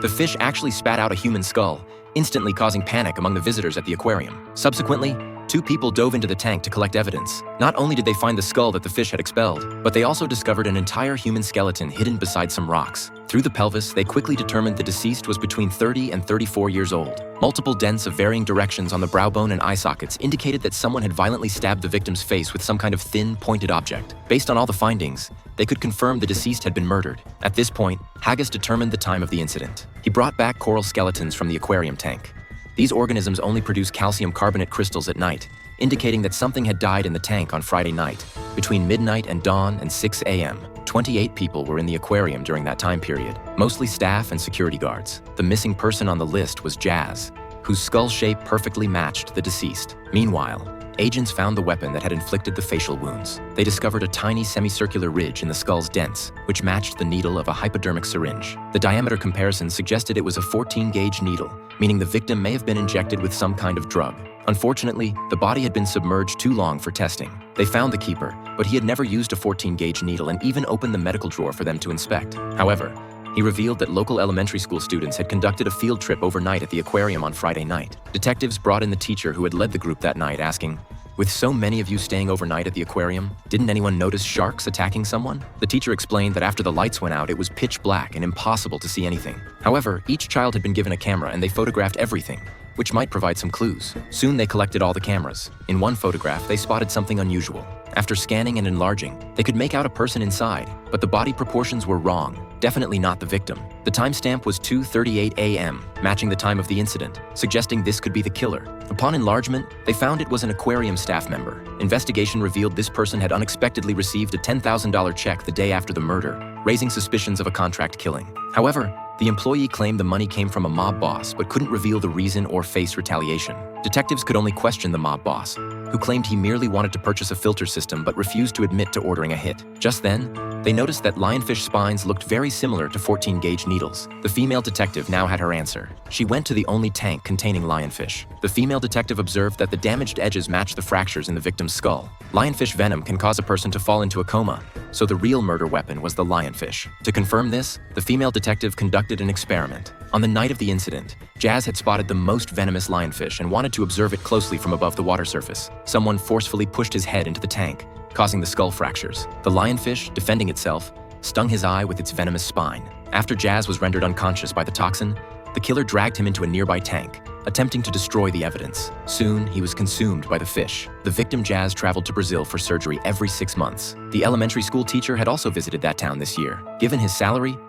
The fish actually spat out a human skull, instantly causing panic among the visitors at the aquarium. Subsequently, 2 people dove into the tank to collect evidence. Not only did they find the skull that the fish had expelled, but they also discovered an entire human skeleton hidden beside some rocks. Through the pelvis, they quickly determined the deceased was between 30 and 34 years old. Multiple dents of varying directions on the brow bone and eye sockets indicated that someone had violently stabbed the victim's face with some kind of thin, pointed object. Based on all the findings, they could confirm the deceased had been murdered. At this point, Haggis determined the time of the incident. He brought back coral skeletons from the aquarium tank. These organisms only produce calcium carbonate crystals at night, indicating that something had died in the tank on Friday night. Between midnight and dawn and 6 a.m., 28 people were in the aquarium during that time period, mostly staff and security guards. The missing person on the list was Jazz, whose skull shape perfectly matched the deceased. Meanwhile, agents found the weapon that had inflicted the facial wounds. They discovered a tiny semicircular ridge in the skull's dents, which matched the needle of a hypodermic syringe. The diameter comparison suggested it was a 14-gauge needle, meaning the victim may have been injected with some kind of drug. Unfortunately, the body had been submerged too long for testing. They found the keeper, but he had never used a 14-gauge needle and even opened the medical drawer for them to inspect. However, he revealed that local elementary school students had conducted a field trip overnight at the aquarium on Friday night. Detectives brought in the teacher who had led the group that night, asking, "With so many of you staying overnight at the aquarium, didn't anyone notice sharks attacking someone?" The teacher explained that after the lights went out, it was pitch black and impossible to see anything. However, each child had been given a camera and they photographed everything, which might provide some clues. Soon they collected all the cameras. In one photograph, they spotted something unusual. After scanning and enlarging, they could make out a person inside, but the body proportions were wrong, definitely not the victim. The timestamp was 2:38 a.m., matching the time of the incident, suggesting this could be the killer. Upon enlargement, they found it was an aquarium staff member. Investigation revealed this person had unexpectedly received a $10,000 check the day after the murder, raising suspicions of a contract killing. However, the employee claimed the money came from a mob boss but couldn't reveal the reason or face retaliation. Detectives could only question the mob boss, who claimed he merely wanted to purchase a filter system but refused to admit to ordering a hit. Just then, they noticed that lionfish spines looked very similar to 14-gauge needles. The female detective now had her answer. She went to the only tank containing lionfish. The female detective observed that the damaged edges matched the fractures in the victim's skull. Lionfish venom can cause a person to fall into a coma, so the real murder weapon was the lionfish. To confirm this, the female detective conducted an experiment. On the night of the incident, Jazz had spotted the most venomous lionfish and wanted to observe it closely from above the water surface. Someone forcefully pushed his head into the tank, causing the skull fractures. The lionfish, defending itself, stung his eye with its venomous spine. After Jazz was rendered unconscious by the toxin, the killer dragged him into a nearby tank, attempting to destroy the evidence. Soon, he was consumed by the fish. The victim Jazz traveled to Brazil for surgery every 6 months. The elementary school teacher had also visited that town this year. Given his salary,